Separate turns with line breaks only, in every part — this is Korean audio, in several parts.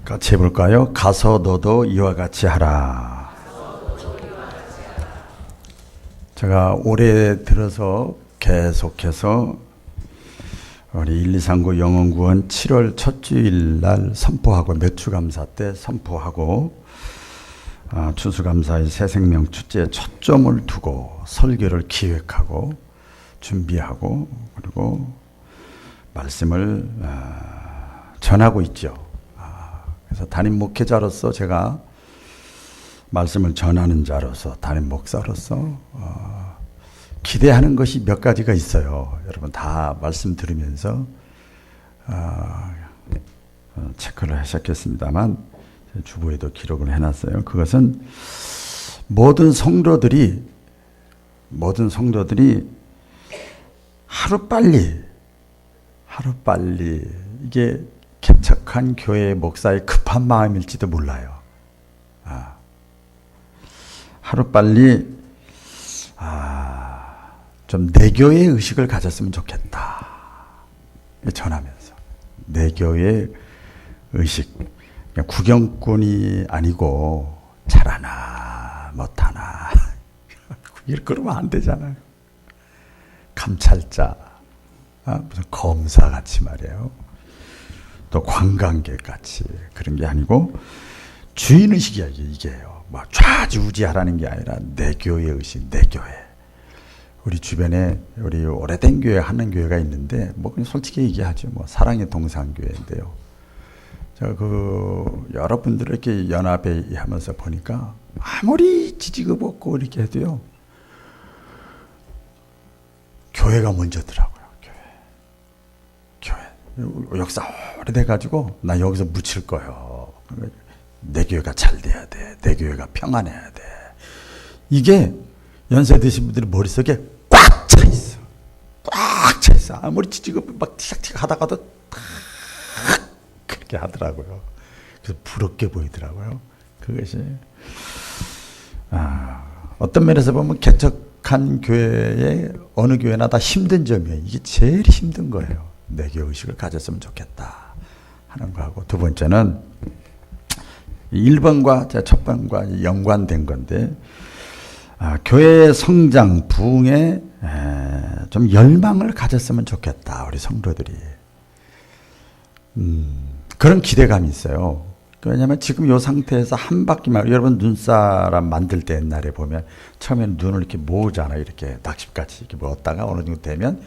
같이 해볼까요? 가서 너도 이와 같이 하라. 제가 올해 들어서 계속해서 우리 1239 영원구원 7월 첫 주일 날 선포하고 매추감사 때 선포하고 추수감사의 새생명 축제에 초점을 두고 설교를 기획하고 준비하고 그리고 말씀을 전하고 있죠. 그래서 담임 목회자로서 제가 말씀을 전하는 자로서 담임 목사로서 기대하는 것이 몇 가지가 있어요. 여러분 다 말씀 들으면서 체크를 하셨겠습니다만 주보에도 기록을 해놨어요. 그것은 모든 성도들이 하루빨리 이게 개척한 교회의 목사의 급한 마음일지도 몰라요. 하루빨리 좀 내교의 의식을 가졌으면 좋겠다. 전하면서 내교의 의식, 그냥 구경꾼이 아니고 잘하나 못하나 그러면 안 되잖아요. 감찰자, 무슨 검사같이 말이에요. 또 관광객같이 그런 게 아니고 주인의식이야 이게요. 뭐 좌지우지하라는 게 아니라 내교의 의식, 내교회. 우리 주변에 우리 오래된 교회 하는 교회가 있는데 뭐 그냥 솔직히 얘기하죠. 뭐 사랑의 동산교회인데요. 제가 여러분들 이렇게 연합회 하면서 보니까 아무리 지지급 없고 이렇게 해도요. 교회가 먼저더라고요. 교회. 역사 오래돼가지고 나 여기서 묻힐 거예요. 내 교회가 잘 돼야 돼. 내 교회가 평안해야 돼. 이게 연세 드신 분들이 머릿속에 꽉 차 있어. 꽉 차 있어. 아무리 지지급 막 티격티격 하다가도 딱 그렇게 하더라고요. 그래서 부럽게 보이더라고요. 그것이 어떤 면에서 보면 개척한 교회의 어느 교회나 다 힘든 점이에요. 이게 제일 힘든 거예요. 내교 의식을 가졌으면 좋겠다 하는 거하고 두 번째는 1번과 제 첫 번과 연관된 건데 교회의 성장, 부흥에 좀 열망을 가졌으면 좋겠다. 우리 성도들이. 그런 기대감이 있어요. 왜냐하면 지금 이 상태에서 한 바퀴만, 여러분 눈사람 만들 때 옛날에 보면 처음에는 눈을 이렇게 모으잖아요. 이렇게 낚싯같이 이렇게 모았다가 어느 정도 되면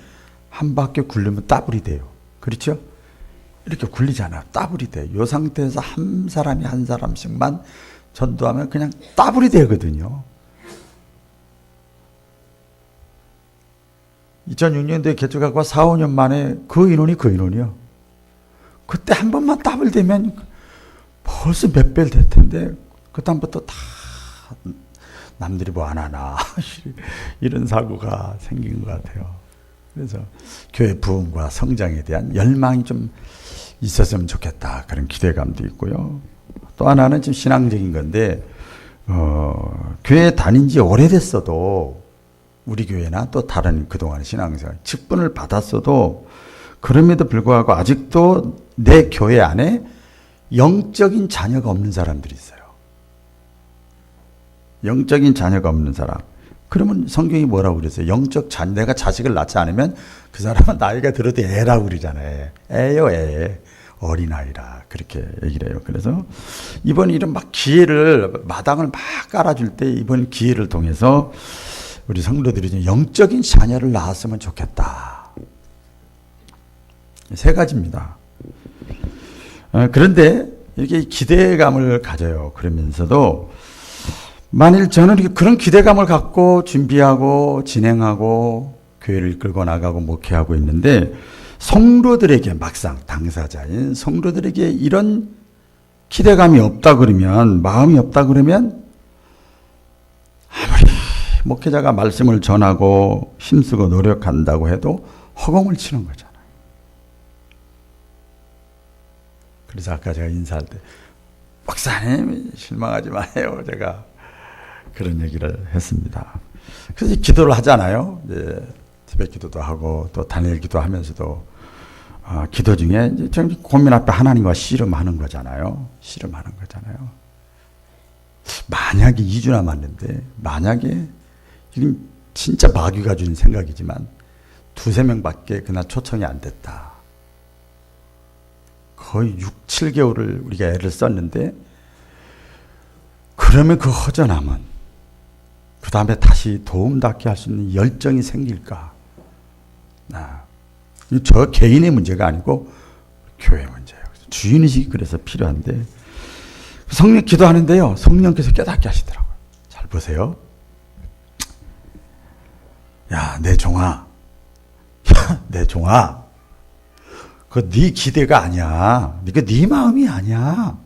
한 바퀴 굴리면 따블이 돼요. 그렇죠? 이렇게 굴리잖아요. 따블이 돼요. 이 상태에서 한 사람이 한 사람씩만 전도하면 그냥 따블이 되거든요. 2006년도에 개척하고 4, 5년 만에 그 인원이요. 그때 한 번만 따블 되면 벌써 몇 배 될 텐데 그다음부터 다 남들이 뭐 안 하나 이런 사고가 생긴 것 같아요. 그래서 교회 부흥과 성장에 대한 열망이 좀 있었으면 좋겠다. 그런 기대감도 있고요. 또 하나는 좀 신앙적인 건데 교회 다닌 지 오래됐어도 우리 교회나 또 다른 그동안 신앙생활 직분을 받았어도 그럼에도 불구하고 아직도 내 교회 안에 영적인 자녀가 없는 사람들이 있어요. 영적인 자녀가 없는 사람. 그러면 성경이 뭐라고 그랬어요? 영적 자녀, 내가 자식을 낳지 않으면 그 사람은 나이가 들어도 애라고 그러잖아요. 애요, 애. 어린아이라. 그렇게 얘기를 해요. 그래서 이번 이런 막 기회를, 마당을 막 깔아줄 때 이번 기회를 통해서 우리 성도들이 좀 영적인 자녀를 낳았으면 좋겠다. 세 가지입니다. 그런데 이렇게 기대감을 가져요. 그러면서도 만일 저는 그런 기대감을 갖고 준비하고 진행하고 교회를 이끌고 나가고 목회하고 있는데 성도들에게 막상 당사자인 성도들에게 이런 기대감이 없다 그러면 마음이 없다 그러면 아무리 목회자가 말씀을 전하고 힘쓰고 노력한다고 해도 허공을 치는 거잖아요. 그래서 아까 제가 인사할 때 목사님 실망하지 마요. 제가 그런 얘기를 했습니다. 그래서 기도를 하잖아요. 이제 새벽 기도도 하고 또 단일 기도 하면서도 기도 중에 이제 좀 고민 앞에 하나님과 씨름하는 거잖아요. 씨름하는 거잖아요. 만약에 2주 남았는데, 만약에, 이건 진짜 마귀가 주는 생각이지만, 2-3명밖에 그날 초청이 안 됐다. 거의 6-7개월을 우리가 애를 썼는데, 그러면 그 허전함은, 그 다음에 다시 도움닫게 할 수 있는 열정이 생길까? 저 개인의 문제가 아니고 교회 문제예요. 주인의식이 그래서 필요한데 성령 기도하는데요. 성령께서 깨닫게 하시더라고요. 잘 보세요. 야, 내 종아. 내 종아. 그거 네 기대가 아니야. 그거 네 마음이 아니야.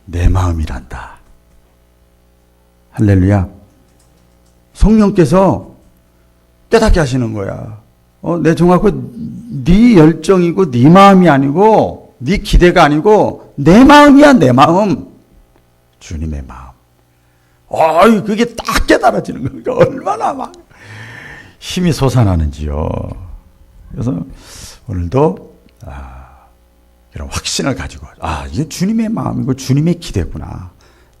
내 마음이란다. 할렐루야. 성령께서 깨닫게 하시는 거야. 내 종아, 네 열정이고 네 마음이 아니고 네 기대가 아니고 내 마음이야, 내 마음. 주님의 마음. 그게 딱 깨달아지는 거니까 얼마나 막 힘이 솟아나는지요. 그래서 오늘도 이런 확신을 가지고 이게 주님의 마음이고 주님의 기대구나.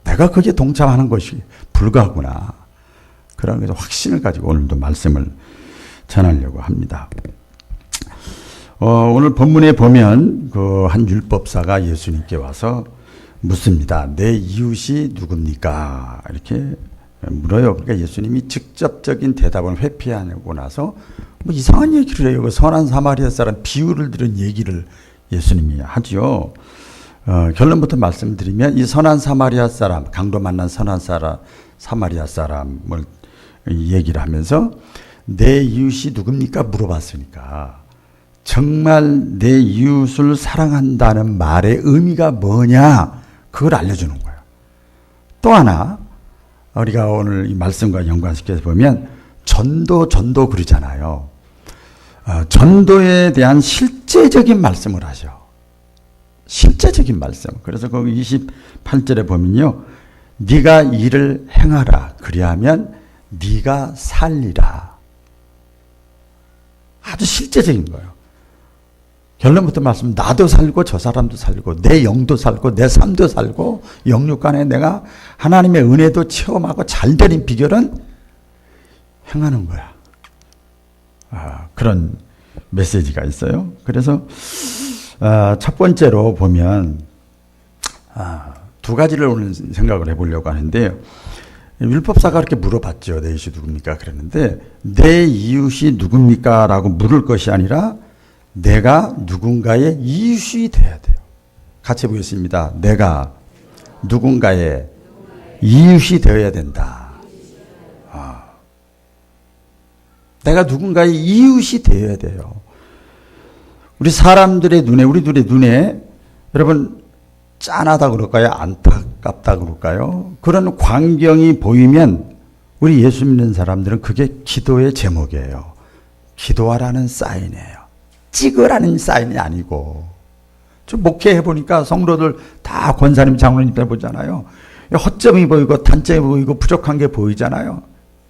내가 거기에 동참하는 것이 불가구나. 그런 확신을 가지고 오늘도 말씀을 전하려고 합니다. 오늘 본문에 보면 그 한 율법사가 예수님께 와서 묻습니다. 내 이웃이 누굽니까? 이렇게 물어요. 그러니까 예수님이 직접적인 대답을 회피하고 나서 뭐 이상한 얘기를 해요. 그 선한 사마리아 사람 비유를 들은 얘기를 예수님이 하죠. 결론부터 말씀드리면 이 선한 사마리아 사람, 강도 만난 선한 사마리아 사람을 얘기를 하면서 내 이웃이 누굽니까? 물어봤으니까 정말 내 이웃을 사랑한다는 말의 의미가 뭐냐? 그걸 알려주는 거예요. 또 하나 우리가 오늘 이 말씀과 연관시켜서 보면 전도 그러잖아요. 전도에 대한 실제적인 말씀을 하죠. 실제적인 말씀. 그래서 거기 28절에 보면요. 네가 이를 행하라. 그리하면 네가 살리라. 아주 실제적인 거예요. 결론부터 말씀, 나도 살고 저 사람도 살고 내 영도 살고 내 삶도 살고 영육간에 내가 하나님의 은혜도 체험하고 잘 되는 비결은 행하는 거야. 그런 메시지가 있어요. 그래서 첫 번째로 보면 두 가지를 오늘 생각을 해보려고 하는데요. 율법사가 그렇게 물어봤죠. 내 이웃이 누굽니까? 그랬는데 내 이웃이 누굽니까? 라고 물을 것이 아니라 내가 누군가의 이웃이 돼야 돼요. 같이 보겠습니다. 내가 누군가의 이웃이 되어야 된다. 내가 누군가의 이웃이 되어야 돼요. 우리 사람들의 눈에, 우리들의 눈에 여러분 짠하다 그럴까요? 안타깝다 그럴까요? 그런 광경이 보이면 우리 예수 믿는 사람들은 그게 기도의 제목이에요. 기도하라는 사인이에요. 찍으라는 사인이 아니고. 좀 목회해 보니까 성도들 다 권사님, 장로님 때 보잖아요. 허점이 보이고 단점이 보이고 부족한 게 보이잖아요.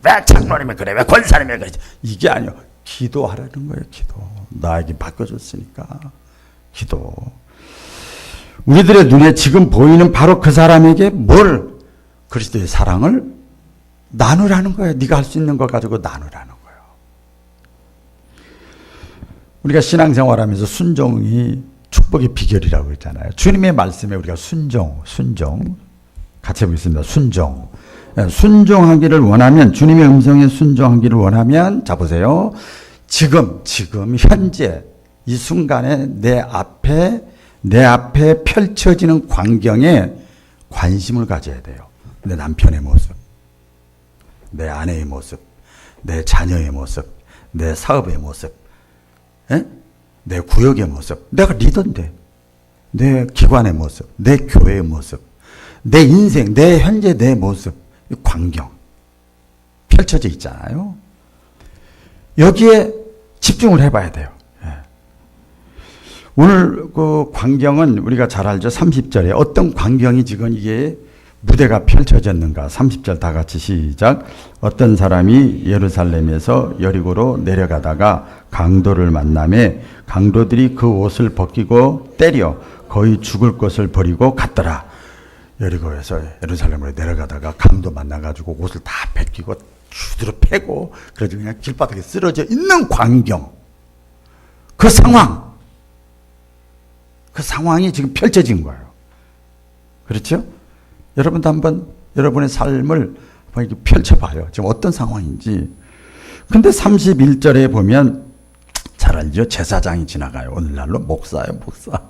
왜 장로님이 그래? 왜 권사님이 그래? 이게 아니요. 기도하라는 거예요. 기도. 나에게 바꿔줬으니까. 기도. 우리들의 눈에 지금 보이는 바로 그 사람에게 뭘? 그리스도의 사랑을 나누라는 거예요. 네가 할 수 있는 것 가지고 나누라는 거예요. 우리가 신앙생활하면서 순종이 축복의 비결이라고 했잖아요. 주님의 말씀에 우리가 순종. 같이 해보겠습니다. 순종. 순종하기를 원하면, 주님의 음성에 순종하기를 원하면, 자 보세요. 지금 현재 이 순간에 내 앞에 펼쳐지는 광경에 관심을 가져야 돼요. 내 남편의 모습, 내 아내의 모습, 내 자녀의 모습, 내 사업의 모습, 내 구역의 모습, 내가 리더인데 내 기관의 모습, 내 교회의 모습, 내 인생, 내 현재 내 모습, 이 광경 펼쳐져 있잖아요. 여기에 집중을 해봐야 돼요. 오늘 그 광경은 우리가 잘 알죠. 30절에 어떤 광경이 지금 이게 무대가 펼쳐졌는가? 30절 다 같이 시작. 어떤 사람이 예루살렘에서 여리고로 내려가다가 강도를 만나매 강도들이 그 옷을 벗기고 때려 거의 죽을 것을 버리고 갔더라. 여리고에서 예루살렘으로 내려가다가 강도 만나가지고 옷을 다 벗기고 주드러 패고 그래서 그냥 길바닥에 쓰러져 있는 광경. 그 상황이 지금 펼쳐진 거예요. 그렇죠? 여러분도 한번 여러분의 삶을 이렇게 펼쳐봐요. 지금 어떤 상황인지. 근데 31절에 보면 잘 알죠? 제사장이 지나가요. 오늘날로 목사예요, 목사.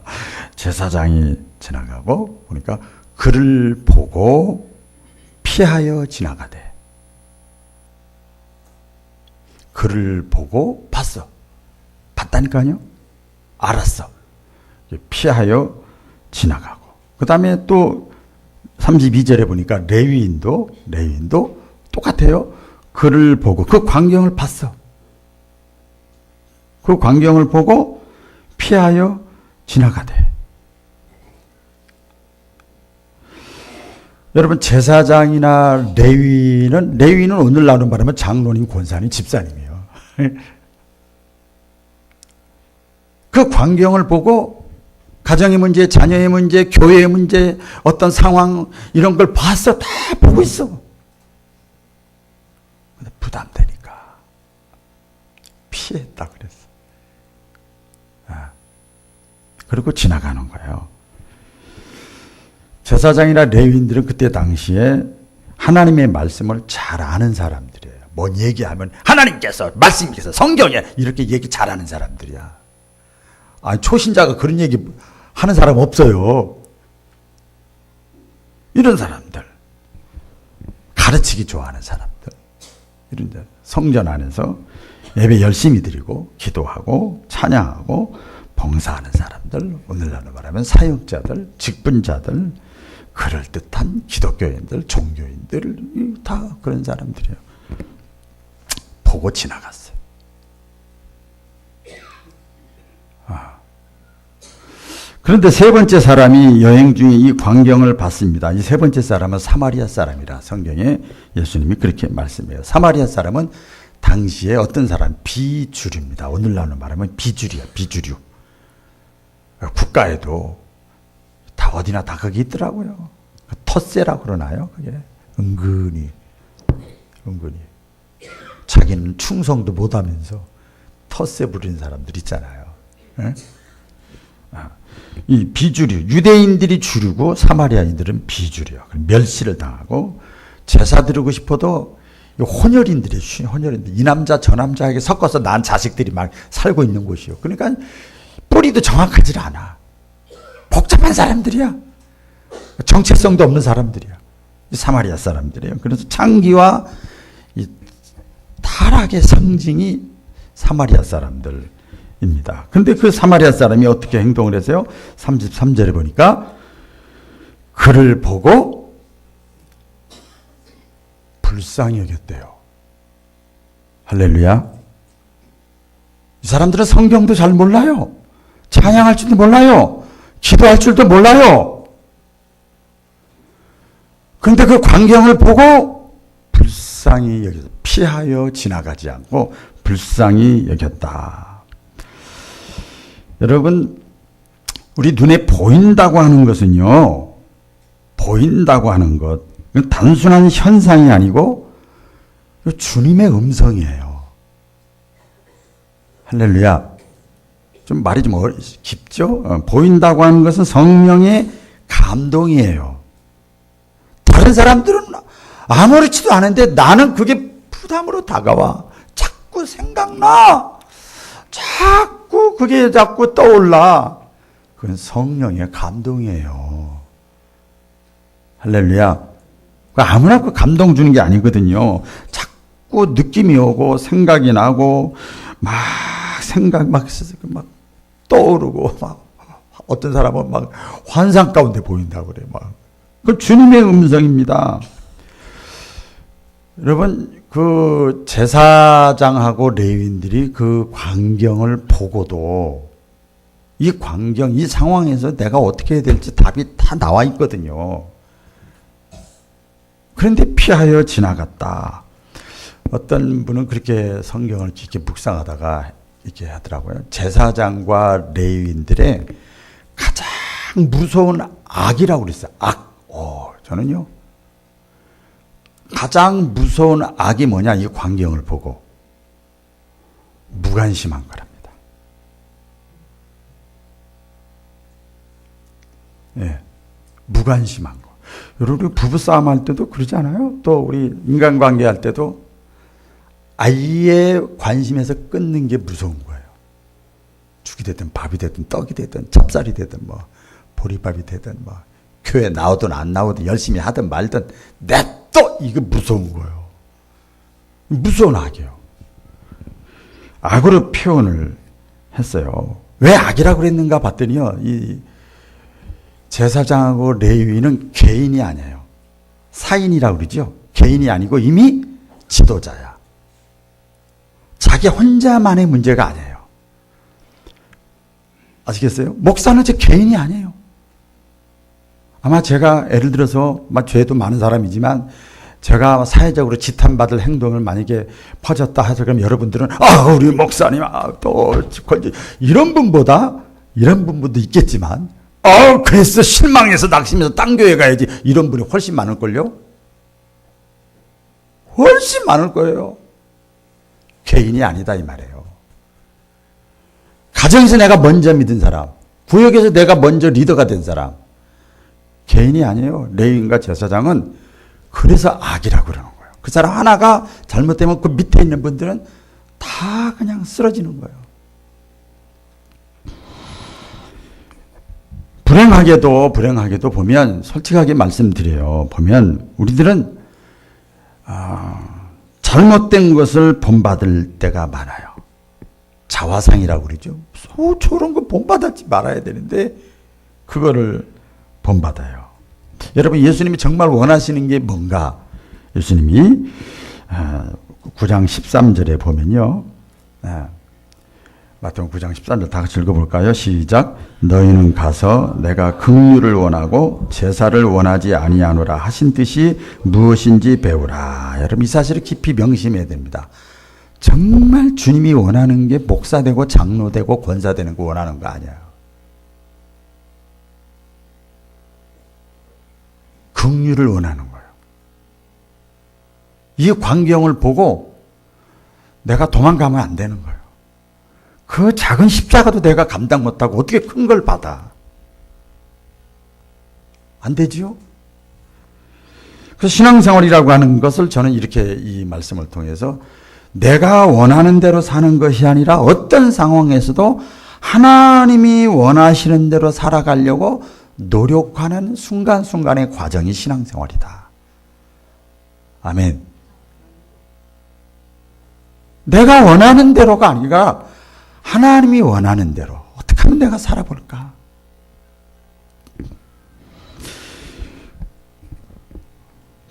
제사장이 지나가고 보니까 그를 보고 피하여 지나가대. 그를 보고 봤어. 봤다니까요? 알았어. 피하여 지나가고. 그 다음에 또 32절에 보니까 레위인도 똑같아요. 그를 보고 그 광경을 봤어. 그 광경을 보고 피하여 지나가대. 여러분 제사장이나 레위인은 오늘날로 말하면 장로님, 권사님, 집사님이에요. 그 광경을 보고 가정의 문제, 자녀의 문제, 교회의 문제, 어떤 상황 이런 걸 봤어. 다 보고 있어. 근데 부담되니까 피했다 그랬어. 그리고 지나가는 거예요. 제사장이나 레위인들은 그때 당시에 하나님의 말씀을 잘 아는 사람들이에요. 뭔 얘기하면 하나님께서, 말씀께서, 성경에 이렇게 얘기 잘하는 사람들이야. 아니 초신자가 그런 얘기 하는 사람 없어요. 이런 사람들. 가르치기 좋아하는 사람들. 이런 성전 안에서 예배 열심히 드리고 기도하고 찬양하고 봉사하는 사람들. 오늘날로 말하면 사역자들, 직분자들, 그럴듯한 기독교인들, 종교인들 다 그런 사람들이에요. 보고 지나갔어요. 그런데 세 번째 사람이 여행 중에 이 광경을 봤습니다. 이 세 번째 사람은 사마리아 사람이라 성경에 예수님이 그렇게 말씀해요. 사마리아 사람은 당시에 어떤 사람? 비주류입니다. 오늘날로 말하면 비주류야, 비주류. 국가에도 다 어디나 다 거기 있더라고요. 텃세라고 그러나요? 그게 은근히 자기는 충성도 못하면서 텃세 부리는 사람들 있잖아요. 네? 이 비주류, 유대인들이 주류고 사마리아인들은 비주류야. 멸시를 당하고 제사 드리고 싶어도 혼혈인들이 이 남자 저 남자에게 섞어서 난 자식들이 막 살고 있는 곳이요. 그러니까 뿌리도 정확하지 않아. 복잡한 사람들이야. 정체성도 없는 사람들이야. 사마리아 사람들이에요. 그래서 창기와 이 타락의 상징이 사마리아 사람들입니다. 근데 그 사마리아 사람이 어떻게 행동을 했어요? 33절에 보니까 그를 보고 불쌍히 여겼대요. 할렐루야. 이 사람들은 성경도 잘 몰라요. 찬양할 줄도 몰라요. 기도할 줄도 몰라요. 그런데 그 광경을 보고 불쌍히 여겼다. 피하여 지나가지 않고 불쌍히 여겼다. 여러분, 우리 눈에 보인다고 하는 것은요, 보인다고 하는 것, 단순한 현상이 아니고 주님의 음성이에요. 할렐루야. 좀 말이 좀 깊죠? 보인다고 하는 것은 성령의 감동이에요. 다른 사람들은 아무렇지도 않은데 나는 그게 부담으로 다가와. 자꾸 생각나. 자꾸 그게 자꾸 떠올라. 그건 성령의 감동이에요. 할렐루야. 아무나 그 감동 주는 게 아니거든요. 자꾸 느낌이 오고 생각이 나고 막 생각 막 떠오르고 막 어떤 사람은 막 환상 가운데 보인다고 그래. 막 그 주님의 음성입니다. 여러분, 그 제사장하고 레위인들이 그 광경을 보고도 이 광경, 이 상황에서 내가 어떻게 해야 될지 답이 다 나와 있거든요. 그런데 피하여 지나갔다. 어떤 분은 그렇게 성경을 이렇게 묵상하다가 이렇게 하더라고요. 제사장과 레위인들의 가장 무서운 악이라고 그랬어요. 악. 저는요. 가장 무서운 악이 뭐냐? 이 광경을 보고 무관심한 거랍니다. 예, 무관심한 거. 여러분 부부싸움 할 때도 그러지 않아요? 또 우리 인간관계 할 때도 아예 관심에서 끊는 게 무서운 거예요. 죽이 되든 밥이 되든 떡이 되든 찹쌀이 되든 뭐 보리밥이 되든 뭐 교회 나오든 안 나오든 열심히 하든 말든 냅둬 이거 무서운 거예요. 무서운 악이에요. 악으로 표현을 했어요. 왜 악이라고 그랬는가 봤더니요. 이 제사장하고 레위인은 개인이 아니에요. 사인이라고 그러죠. 개인이 아니고 이미 지도자야. 자기 혼자만의 문제가 아니에요. 아시겠어요? 목사는 제 개인이 아니에요. 아마 제가 예를 들어서 죄도 많은 사람이지만 제가 사회적으로 지탄받을 행동을 만약에 퍼졌다 해서 그럼 여러분들은 우리 목사님 또 이런 분도 있겠지만 그래서 실망해서 낙심해서 딴 교회 가야지 이런 분이 훨씬 많을걸요? 훨씬 많을 거예요. 개인이 아니다 이 말이에요. 가정에서 내가 먼저 믿은 사람, 구역에서 내가 먼저 리더가 된 사람, 개인이 아니에요. 레위인과 제사장은 그래서 악이라고 그러는 거예요. 그 사람 하나가 잘못되면 그 밑에 있는 분들은 다 그냥 쓰러지는 거예요. 불행하게도 보면 솔직하게 말씀드려요. 보면 우리들은 잘못된 것을 본받을 때가 많아요. 자화상이라고 그러죠. 저런 거 본받지 말아야 되는데 그거를 본받아요. 여러분 예수님이 정말 원하시는 게 뭔가? 예수님이 9장 13절에 보면요. 마태복음 9장 13절 다 같이 읽어볼까요? 시작. 너희는 가서 내가 긍휼을 원하고 제사를 원하지 아니하노라 하신 뜻이 무엇인지 배우라. 여러분 이 사실을 깊이 명심해야 됩니다. 정말 주님이 원하는 게 목사되고 장로되고 권사되는 거 원하는 거 아니에요. 긍휼을 원하는 거예요. 이 광경을 보고 내가 도망가면 안 되는 거예요. 그 작은 십자가도 내가 감당 못하고 어떻게 큰 걸 받아? 안 되지요? 그래서 신앙생활이라고 하는 것을 저는 이렇게 이 말씀을 통해서 내가 원하는 대로 사는 것이 아니라 어떤 상황에서도 하나님이 원하시는 대로 살아가려고 노력하는 순간순간의 과정이 신앙생활이다. 아멘. 내가 원하는 대로가 아니라 하나님이 원하는 대로 어떻게 하면 내가 살아볼까?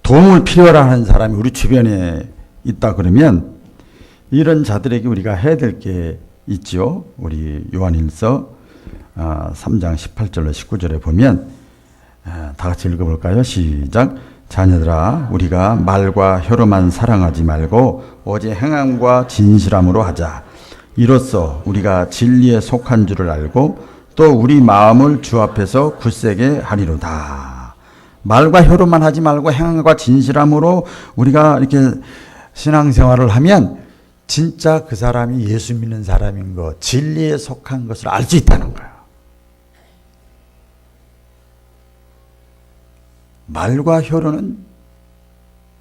도움을 필요로 하는 사람이 우리 주변에 있다 그러면 이런 자들에게 우리가 해야 될 게 있죠. 우리 요한일서 3장 18절로 19절에 보면 다 같이 읽어볼까요? 시작. 자녀들아 우리가 말과 혀로만 사랑하지 말고 오직 행함과 진실함으로 하자. 이로써 우리가 진리에 속한 줄을 알고 또 우리 마음을 주 앞에서 굳세게 하리로다. 말과 혀로만 하지 말고 행함과 진실함으로 우리가 이렇게 신앙생활을 하면 진짜 그 사람이 예수 믿는 사람인 것, 진리에 속한 것을 알 수 있다는 거예요. 말과 혀로는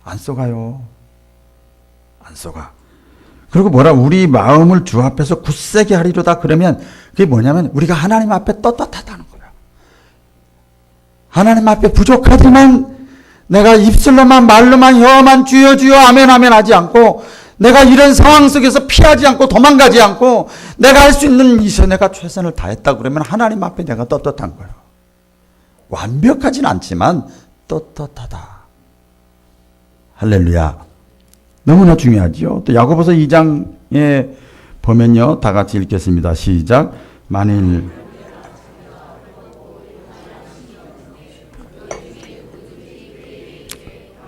안 속아요. 안 속아. 그리고 우리 마음을 주 앞에서 굳세게 하리로다 그러면 그게 뭐냐면 우리가 하나님 앞에 떳떳하다는 거예요. 하나님 앞에 부족하지만 내가 입술로만 말로만 혀만 주여 주여 아멘 아멘 하지 않고 내가 이런 상황 속에서 피하지 않고 도망가지 않고 내가 할 수 있는 이서 내가 최선을 다했다 그러면 하나님 앞에 내가 떳떳한 거예요. 완벽하진 않지만 떳떳하다. 할렐루야. 너무나 중요하죠. 또 야고보서 2장에 보면요. 다 같이 읽겠습니다. 시작. 만일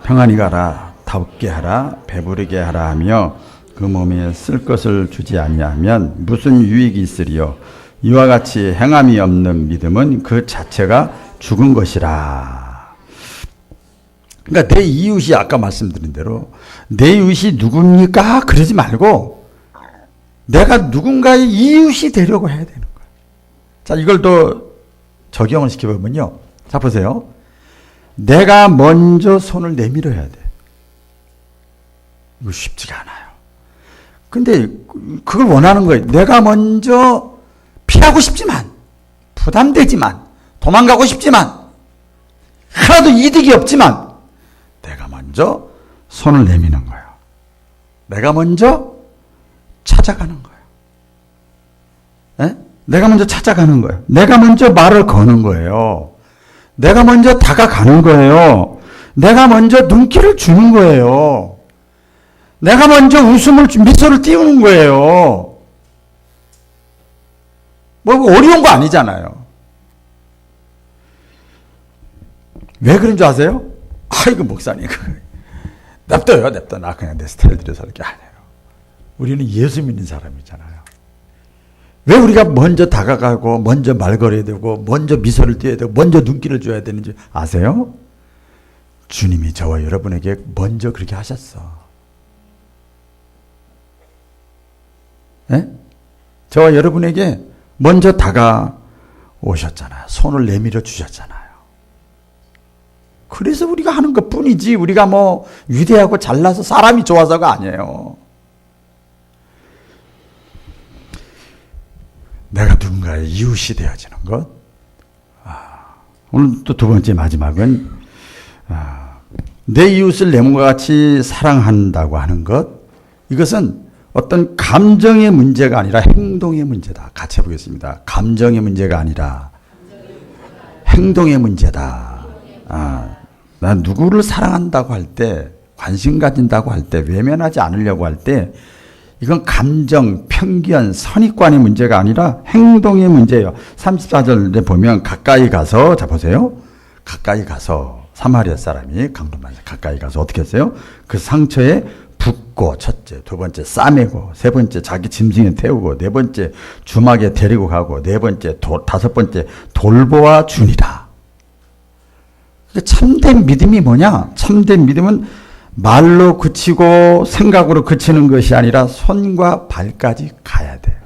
평안히 가라, 덥게 하라, 배부르게 하라 하며 그 몸에 쓸 것을 주지 아니하면 무슨 유익이 있으리요. 이와 같이 행함이 없는 믿음은 그 자체가 죽은 것이라. 그러니까 내 이웃이 아까 말씀드린 대로 내 이웃이 누굽니까? 그러지 말고 내가 누군가의 이웃이 되려고 해야 되는 거예요. 자, 이걸 또 적용을 시켜보면요. 자, 보세요. 내가 먼저 손을 내밀어야 돼. 이거 쉽지가 않아요. 근데 그걸 원하는 거예요. 내가 먼저 피하고 싶지만, 부담되지만, 도망가고 싶지만, 하나도 이득이 없지만, 내가 먼저 손을 내미는 거예요. 내가 먼저 찾아가는 거예요. 에? 내가 먼저 찾아가는 거예요. 내가 먼저 말을 거는 거예요. 내가 먼저 다가가는 거예요. 내가 먼저 눈길을 주는 거예요. 내가 먼저 미소를 띄우는 거예요. 뭐 어려운 거 아니잖아요. 왜 그런 줄 아세요? 이거 목사님 냅둬요. 나 그냥 내 스타일대로 살게 안 해요. 우리는 예수 믿는 사람이잖아요. 왜 우리가 먼저 다가가고 먼저 말 걸어야 되고 먼저 미소를 띄어야 되고 먼저 눈길을 줘야 되는지 아세요? 주님이 저와 여러분에게 먼저 그렇게 하셨어. 네? 저와 여러분에게 먼저 다가오셨잖아요. 손을 내밀어 주셨잖아요. 그래서 우리가 하는 것 뿐이지 우리가 뭐 위대하고 잘나서 사람이 좋아서가 아니에요. 내가 누군가의 이웃이 되어지는 것. 오늘 또 두 번째 마지막은 내 이웃을 내 몸과 같이 사랑한다고 하는 것. 이것은 어떤 감정의 문제가 아니라 행동의 문제다. 같이 해보겠습니다. 감정의 문제가 아니라 행동의 문제다. 난 누구를 사랑한다고 할 때, 관심 가진다고 할 때, 외면하지 않으려고 할 때 이건 감정, 편견, 선입관의 문제가 아니라 행동의 문제예요. 34절에 보면 가까이 가서, 자 보세요. 가까이 가서 사마리아 사람이 강도만 가까이 가서 어떻게 했어요? 그 상처에 붓고 첫째, 두 번째 싸매고 세 번째 자기 짐승에 태우고 네 번째 주막에 데리고 가고 네 번째 다섯 번째 돌보아 주니라. 참된 믿음이 뭐냐? 참된 믿음은 말로 그치고 생각으로 그치는 것이 아니라 손과 발까지 가야 돼요.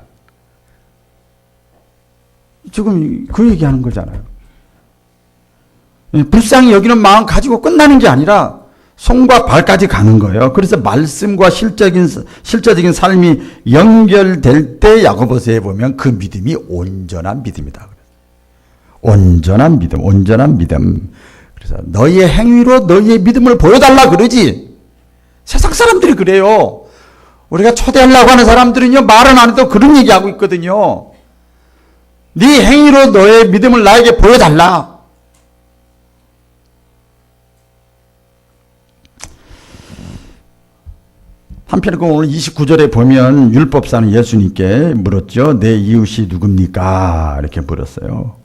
지금 그 얘기하는 거잖아요. 불쌍히 여기는 마음 가지고 끝나는 게 아니라 손과 발까지 가는 거예요. 그래서 말씀과 실제적인 삶이 연결될 때 야고보서에 보면 그 믿음이 온전한 믿음이다. 온전한 믿음, 온전한 믿음. 그래서 너희의 행위로 너희의 믿음을 보여달라 그러지. 세상 사람들이 그래요. 우리가 초대하려고 하는 사람들은요, 말은 안 해도 그런 얘기하고 있거든요. 네 행위로 너의 믿음을 나에게 보여달라. 한편으로 오늘 29절에 보면 율법사는 예수님께 물었죠. 내 이웃이 누굽니까? 이렇게 물었어요.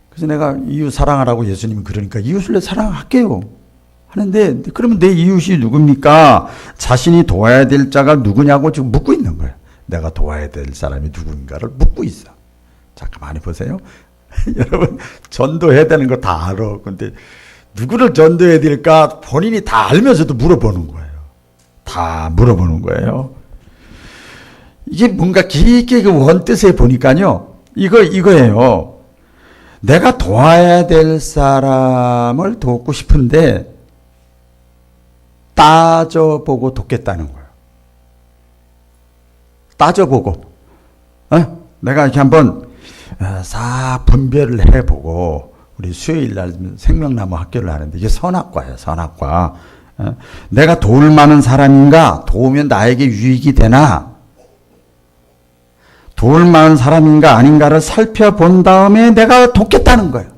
그래서 내가 이웃 사랑하라고 예수님이 그러니까 이웃을 내 사랑할게요 하는데, 그러면 내 이웃이 누굽니까? 자신이 도와야 될 자가 누구냐고 지금 묻고 있는 거예요. 내가 도와야 될 사람이 누군가를 묻고 있어. 자, 가만히 보세요. 여러분, 전도해야 되는 거 다 알아. 근데 누구를 전도해야 될까 본인이 다 알면서도 물어보는 거예요. 다 물어보는 거예요. 이게 뭔가 깊게 그 원뜻에 보니까요, 이거예요. 내가 도와야 될 사람을 돕고 싶은데 따져보고 돕겠다는 거예요. 따져보고, 내가 이렇게 한번 분별을 해보고, 우리 수요일날 생명나무 학교를 하는데 이게 선악과예요. 선악과. 내가 도울 만한 사람인가? 도우면 나에게 유익이 되나? 도울 만한 사람인가 아닌가를 살펴본 다음에 내가 돕겠다는 거예요.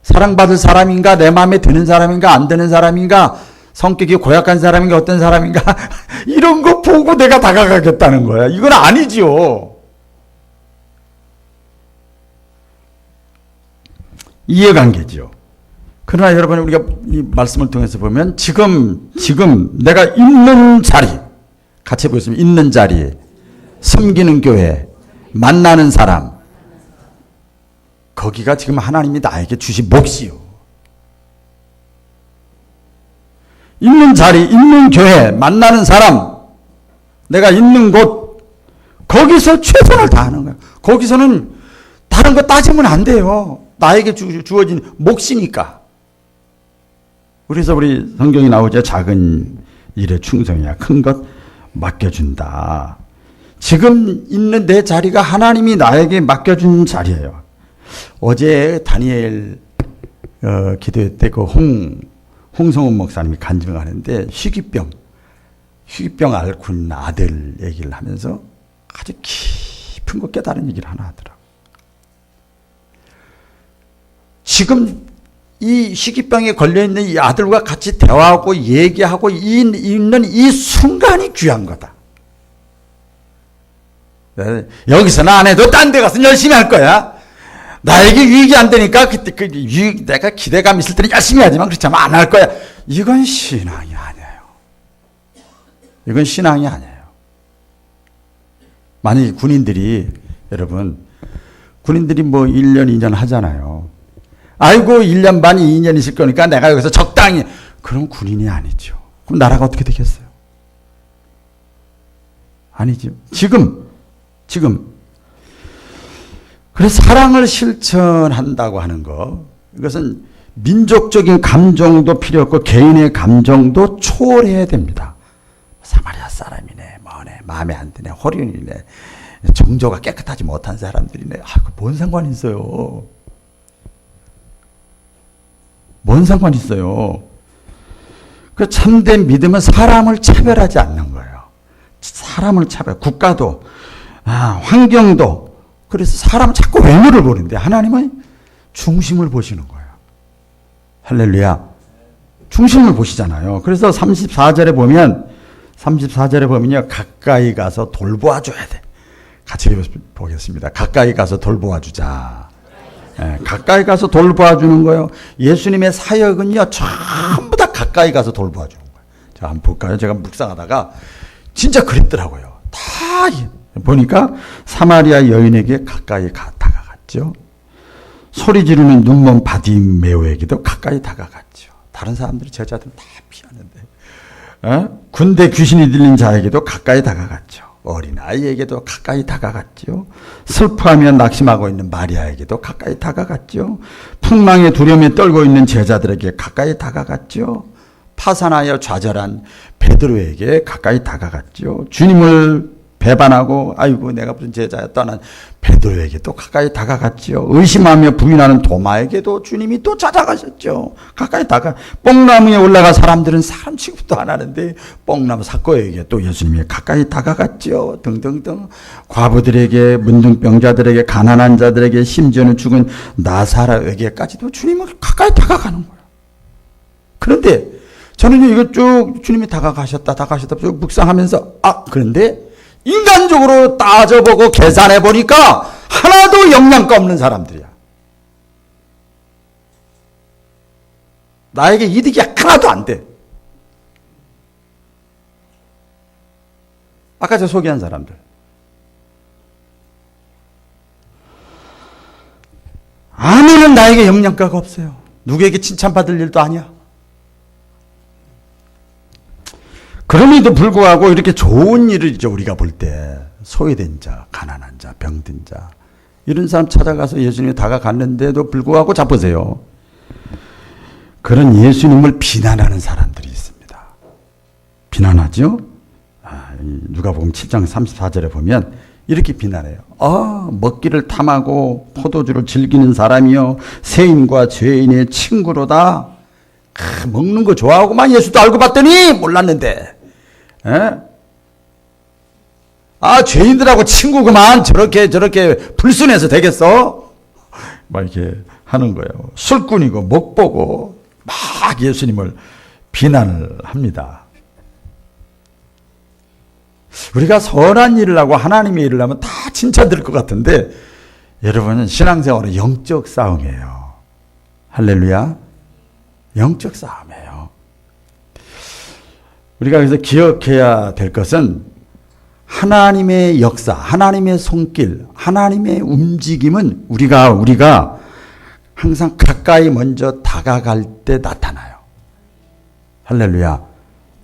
사랑받을 사람인가? 내 마음에 드는 사람인가? 안 드는 사람인가? 성격이 고약한 사람인가? 어떤 사람인가? 이런 거 보고 내가 다가가겠다는 거야. 이건 아니지요. 이해관계죠. 그러나 여러분, 우리가 이 말씀을 통해서 보면 지금 내가 있는 자리, 같이 보겠습니다. 있는 자리, 섬기는 교회, 만나는 사람, 거기가 지금 하나님이 나에게 주신 몫이요. 있는 자리, 있는 교회, 만나는 사람, 내가 있는 곳, 거기서 최선을 다하는 거야. 거기서는 다른 거 따지면 안 돼요. 나에게 주어진 몫이니까. 그래서 우리 성경이 나오죠. 작은 일에 충성이야. 큰 것 맡겨준다. 지금 있는 내 자리가 하나님이 나에게 맡겨준 자리예요. 어제 다니엘 기도회 때 그 홍성훈 목사님이 간증을 하는데 희귀병 앓고 있는 아들 얘기를 하면서 아주 깊은 거 깨달은 얘기를 하나 하더라고요. 지금 이 희귀병에 걸려있는 이 아들과 같이 대화하고 얘기하고 있는 이 순간이 귀한 거다. 여기서는 안 해도 딴 데 가서 열심히 할 거야. 나에게 유익이 안 되니까 그때 내가 기대감 있을 때는 열심히 하지만 그렇지 않으면 안 할 거야. 이건 신앙이 아니에요. 이건 신앙이 아니에요. 만약에 군인들이 뭐 1년, 2년 하잖아요. 아이고 1년 반, 2년 있을 거니까 내가 여기서 적당히. 그럼 군인이 아니죠. 그럼 나라가 어떻게 되겠어요? 아니죠. 지금 그래서 사랑을 실천한다고 하는 거, 이것은 민족적인 감정도 필요 없고 개인의 감정도 초월해야 됩니다. 사마리아 사람이네, 뭐네, 마음에 안 드네, 호륜이네, 정조가 깨끗하지 못한 사람들이네. 뭔 상관 있어요? 뭔 상관 있어요? 그 참된 믿음은 사람을 차별하지 않는 거예요. 사람을 국가도, 환경도. 그래서 사람은 자꾸 외모를 보는데 하나님은 중심을 보시는 거예요. 할렐루야. 중심을 보시잖아요. 그래서 34절에 보면요, 가까이 가서 돌보아줘야 돼. 같이 보겠습니다. 가까이 가서 돌보아주자. 가까이 가서 돌보아주는 거예요. 예수님의 사역은요, 전부 다 가까이 가서 돌보아주는 거예요. 자, 한번 볼까요? 제가 묵상하다가 진짜 그랬더라고요. 다 보니까 사마리아 여인에게 가까이 다가갔죠. 소리 지르는 눈먼 바디메오에게도 가까이 다가갔죠. 다른 사람들이 제자들은 다 피하는데, 군대 귀신이 들린 자에게도 가까이 다가갔죠. 어린아이에게도 가까이 다가갔죠. 슬퍼하며 낙심하고 있는 마리아에게도 가까이 다가갔죠. 풍랑의 두려움에 떨고 있는 제자들에게 가까이 다가갔죠. 파산하여 좌절한 베드로에게 가까이 다가갔죠. 주님을 배반하고 아이고 내가 무슨 제자야 떠난 베드로에게 또 가까이 다가갔죠. 의심하며 부인하는 도마에게도 주님이 또 찾아가셨죠. 가까이 뽕나무에 올라가 사람들은 사람 취급도 안 하는데 뽕나무 사코에게 또 예수님이 가까이 다가갔죠. 등등등. 과부들에게, 문둥병자들에게, 가난한 자들에게, 심지어는 죽은 나사라에게까지도 주님은 가까이 다가가는 거예요. 그런데 저는 이거 쭉 주님이 다가가셨다 쭉 묵상하면서 그런데 인간적으로 따져보고 계산해보니까 하나도 영양가 없는 사람들이야. 나에게 이득이 하나도 안 돼. 아까 제가 소개한 사람들. 아무는 나에게 영양가가 없어요. 누구에게 칭찬받을 일도 아니야. 그럼에도 불구하고 이렇게 좋은 일이죠. 우리가 볼 때 소외된 자, 가난한 자, 병든 자 이런 사람 찾아가서 예수님이 다가갔는데도 불구하고 잡으세요. 그런 예수님을 비난하는 사람들이 있습니다. 비난하죠. 누가복음 7장 34절에 보면 이렇게 비난해요. 먹기를 탐하고 포도주를 즐기는 사람이요 세인과 죄인의 친구로다. 먹는 거 좋아하고만 예수도 알고 봤더니 몰랐는데 죄인들하고 친구구만. 저렇게 불순해서 되겠어? 막 이렇게 하는 거예요. 술꾼이고 먹보고 막 예수님을 비난을 합니다. 우리가 선한 일을 하고 하나님의 일을 하면 다 칭찬 들을 것 같은데 여러분은 신앙생활은 영적 싸움이에요. 할렐루야. 영적 싸움이에요. 우리가 그래서 기억해야 될 것은 하나님의 역사, 하나님의 손길, 하나님의 움직임은 우리가 항상 가까이 먼저 다가갈 때 나타나요. 할렐루야.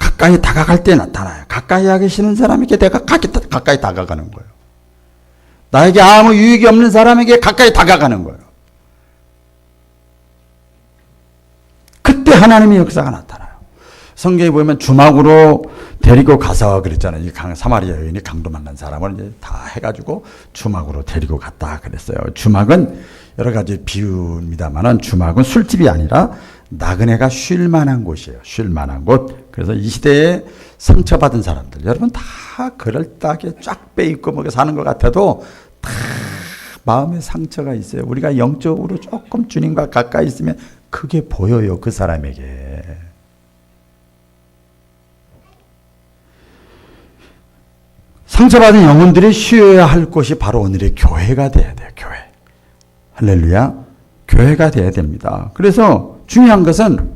가까이 다가갈 때 나타나요. 가까이 하기 싫은 사람에게 내가 가까이 다가가는 거예요. 나에게 아무 유익이 없는 사람에게 가까이 다가가는 거예요. 그때 하나님의 역사가 나타나요. 성경에 보면 주막으로 데리고 가서 그랬잖아요. 이 사마리아 여인이 강도 만난 사람을 이제 다 해가지고 주막으로 데리고 갔다 그랬어요. 주막은 여러 가지 비유입니다만은 주막은 술집이 아니라 나그네가 쉴 만한 곳이에요. 쉴 만한 곳. 그래서 이 시대에 상처받은 사람들, 여러분 다 그럴듯하게 쫙 빼입고 뭐 사는 것 같아도 다 마음에 상처가 있어요. 우리가 영적으로 조금 주님과 가까이 있으면 그게 보여요. 그 사람에게. 상처받은 영혼들이 쉬어야 할 곳이 바로 오늘의 교회가 돼야 돼요. 교회. 할렐루야. 교회가 돼야 됩니다. 그래서 중요한 것은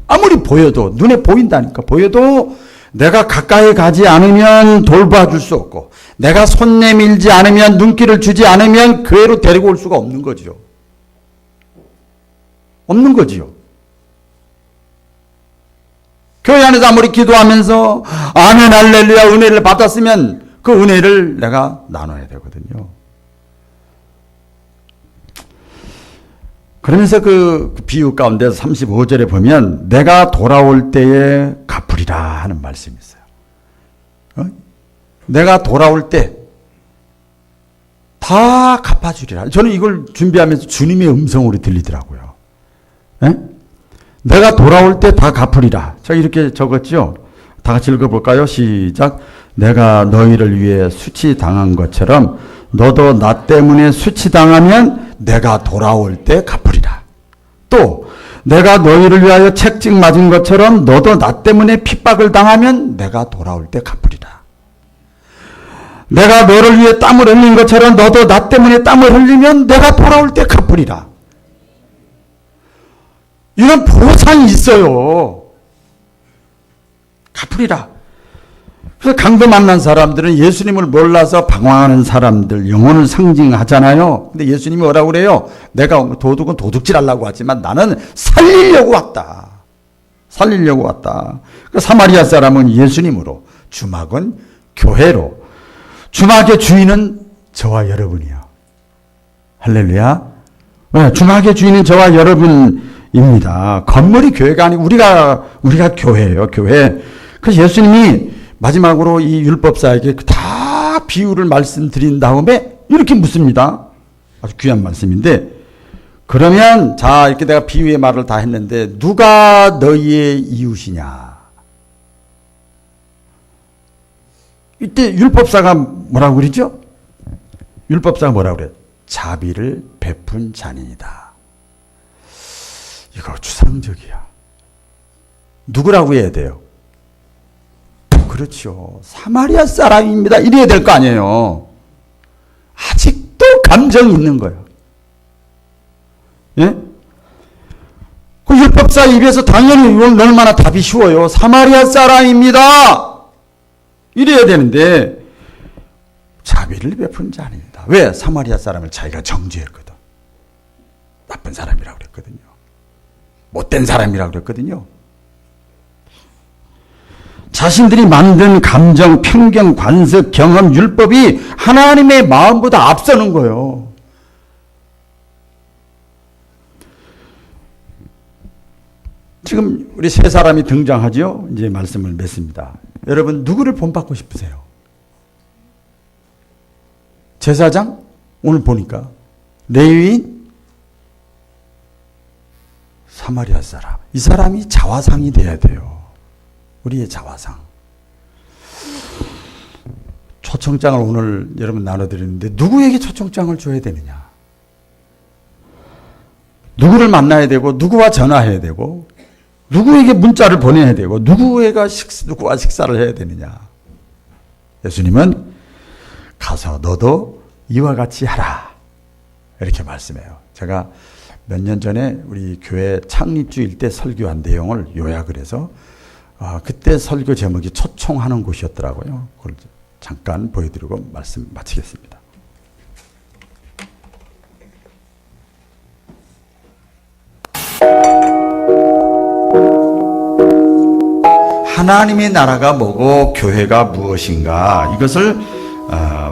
아무리 보여도, 눈에 보인다니까, 보여도 내가 가까이 가지 않으면 돌봐줄 수 없고, 내가 손 내밀지 않으면, 눈길을 주지 않으면 교회로 데리고 올 수가 없는 거죠. 없는 거지요. 교회 안에서 아무리 기도하면서 아멘 할렐루야 은혜를 받았으면 그 은혜를 내가 나눠야 되거든요. 그러면서 그 비유 가운데 35절에 보면 내가 돌아올 때에 갚으리라 하는 말씀이 있어요. 내가 돌아올 때 다 갚아주리라. 저는 이걸 준비하면서 주님의 음성으로 들리더라고요. 내가 돌아올 때 다 갚으리라. 제가 이렇게 적었죠. 다 같이 읽어볼까요? 시작. 내가 너희를 위해 수치당한 것처럼 너도 나 때문에 수치당하면 내가 돌아올 때 갚으리라. 또 내가 너희를 위하여 채찍 맞은 것처럼 너도 나 때문에 핍박을 당하면 내가 돌아올 때 갚으리라. 내가 너를 위해 땀을 흘린 것처럼 너도 나 때문에 땀을 흘리면 내가 돌아올 때 갚으리라. 이런 보상이 있어요. 갚으리라. 그래서 강도 만난 사람들은 예수님을 몰라서 방황하는 사람들, 영혼을 상징하잖아요. 근데 예수님이 뭐라고 그래요? 내가 도둑은 도둑질 하려고 왔지만 나는 살리려고 왔다. 살리려고 왔다. 사마리아 사람은 예수님으로, 주막은 교회로, 주막의 주인은 저와 여러분이요. 할렐루야. 주막의 주인은 저와 여러분입니다. 건물이 교회가 아니고 우리가 교회예요. 교회. 그래서 예수님이 마지막으로 이 율법사에게 다 비유를 말씀드린 다음에 이렇게 묻습니다. 아주 귀한 말씀인데, 그러면 자 이렇게 내가 비유의 말을 다 했는데 누가 너희의 이웃이냐? 이때 율법사가 뭐라고 그러죠? 율법사가 뭐라고 그래요? 자비를 베푼 자니이다. 이거 추상적이야. 누구라고 해야 돼요? 그렇죠. 사마리아 사람입니다. 이래야 될 거 아니에요. 아직도 감정이 있는 거예요. 예? 그 율법사 입에서 당연히 이건 얼마나 답이 쉬워요. 사마리아 사람입니다. 이래야 되는데 자비를 베푼 자입니다. 왜? 사마리아 사람을 자기가 정죄했거든. 나쁜 사람이라고 그랬거든요. 못된 사람이라고 그랬거든요. 자신들이 만든 감정, 편견, 관습, 경험, 율법이 하나님의 마음보다 앞서는 거예요. 지금 우리 세 사람이 등장하죠. 이제 말씀을 맺습니다. 여러분 누구를 본받고 싶으세요? 제사장? 오늘 보니까 레위인? 사마리아 사람. 이 사람이 자화상이 돼야 돼요. 우리의 자화상. 초청장을 오늘 여러분 나눠드리는데 누구에게 초청장을 줘야 되느냐? 누구를 만나야 되고 누구와 전화해야 되고 누구에게 문자를 보내야 되고 누구와 식사를 해야 되느냐? 예수님은 가서 너도 이와 같이 하라 이렇게 말씀해요. 제가 몇 년 전에 우리 교회 창립주일 때 설교한 내용을 요약을 해서 그때 설교 제목이 초청하는 곳이었더라고요. 그걸 잠깐 보여드리고 말씀 마치겠습니다. 하나님의 나라가 뭐고 교회가 무엇인가, 이것을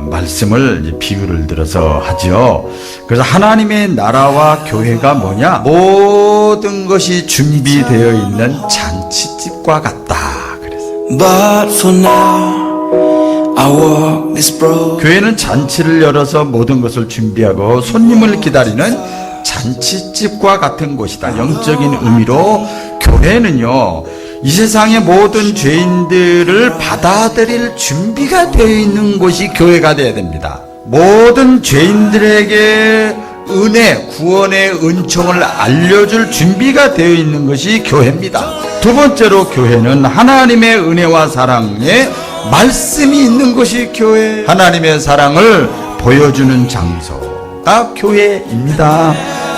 말씀을 비유를 들어서 하죠. 그래서 하나님의 나라와 교회가 뭐냐? 모든 것이 준비되어 있는 잔치집과 같다 그랬어요.
But for now, I walk this broad.
교회는 잔치를 열어서 모든 것을 준비하고 손님을 기다리는 잔치집과 같은 곳이다. 영적인 의미로 교회는요, 이 세상의 모든 죄인들을 받아들일 준비가 되어 있는 곳이 교회가 되어야 됩니다. 모든 죄인들에게 은혜, 구원의 은총을 알려줄 준비가 되어 있는 것이 교회입니다. 두 번째로 교회는 하나님의 은혜와 사랑에 말씀이 있는 것이 교회, 하나님의 사랑을 보여주는 장소가 교회입니다.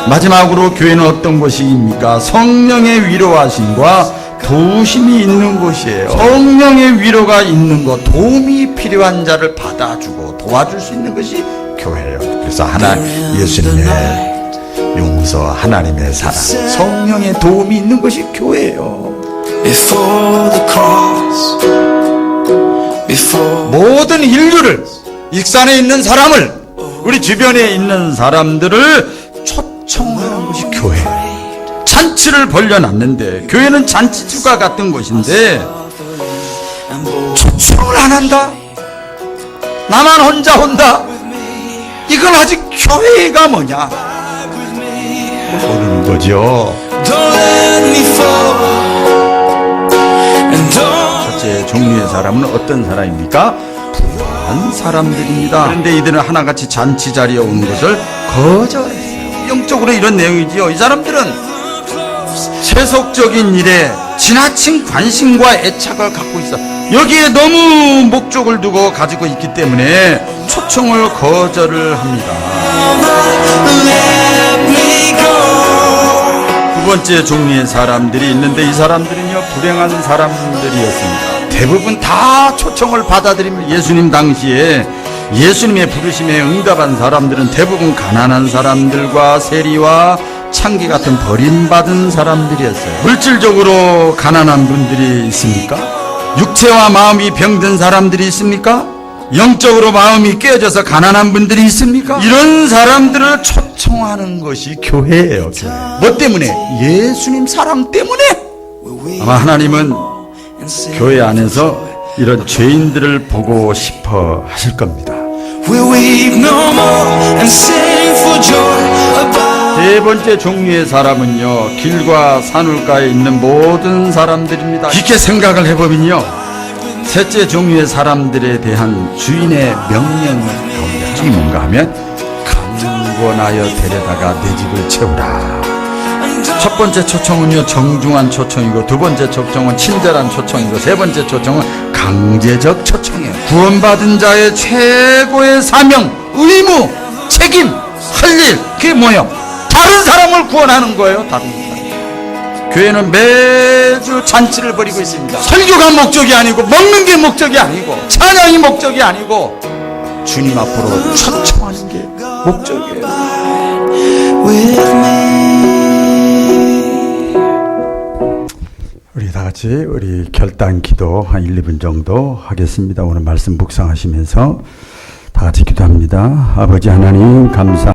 마지막으로 교회는 어떤 곳입니까? 성령의 위로하심과 도우심이 있는 곳이에요. 성령의 위로가 있는 것, 도움이 필요한 자를 받아주고 도와줄 수 있는 것이 교회예요. 그래서 예수님의 용서, 하나님의 사랑, 성령의 도움이 있는 것이 교회예요.
Before the cross, before
모든 인류를, 익산에 있는 사람을, 우리 주변에 있는 사람들을 초청하는 것이 교회예요. 잔치를 벌려놨는데, 교회는 잔치주가 같은 곳인데 초청을 안 한다? 나만 혼자 온다? 이건 아직 교회가 뭐냐? 모르는 거죠.
don't let me fall, and don't
첫째 종류의 사람은 어떤 사람입니까? 부한 사람들입니다. 그런데 이들은 하나같이 잔치 자리에 온 것을 거절했어요. 영적으로 이런 내용이지요. 이 사람들은 세속적인 일에 지나친 관심과 애착을 갖고 있어. 여기에 너무 목적을 두고 가지고 있기 때문에 초청을 거절을 합니다.
let me go.
두 번째 종류의 사람들이 있는데, 이 사람들은요, 불행한 사람들이었습니다. 대부분 다 초청을 받아들이면, 예수님 당시에 예수님의 부르심에 응답한 사람들은 대부분 가난한 사람들과 세리와 창기 같은 버림받은 사람들이었어요. 물질적으로 가난한 분들이 있습니까? 육체와 마음이 병든 사람들이 있습니까? 영적으로 마음이 깨어져서 가난한 분들이 있습니까? 이런 사람들을 초청하는 것이 교회예요. 교회. 뭐 때문에? 예수님 사랑 때문에. 아마 하나님은 교회 안에서 이런 죄인들을 보고 싶어 하실 겁니다.
We'll weep no more and sing for joy about.
세 번째 종류의 사람은요, 길과 산울가에 있는 모든 사람들입니다. 깊게 생각을 해보면요, 셋째 종류의 사람들에 대한 주인의 명령 가운데 하나가 뭔가 하면, 강권하여 데려다가 내 집을 채우라. 첫 번째 초청은요, 정중한 초청이고, 두 번째 초청은 친절한 초청이고, 세 번째 초청은 강제적 초청이에요. 구원받은 자의 최고의 사명, 의무, 책임, 할 일, 그게 뭐예요? 다른 사람을 구원하는 거예요. 다른 사람. 교회는 매주 잔치를 벌이고 있습니다. 설교가 목적이 아니고, 먹는 게 목적이 아니고, 찬양이 목적이 아니고, 주님 앞으로 초청하는 게 목적이에요.
With me.
우리 다 같이 우리 결단 기도 한 1, 2분 정도 하겠습니다. 오늘 말씀 묵상하시면서 다 같이 기도합니다. 아버지 하나님 감사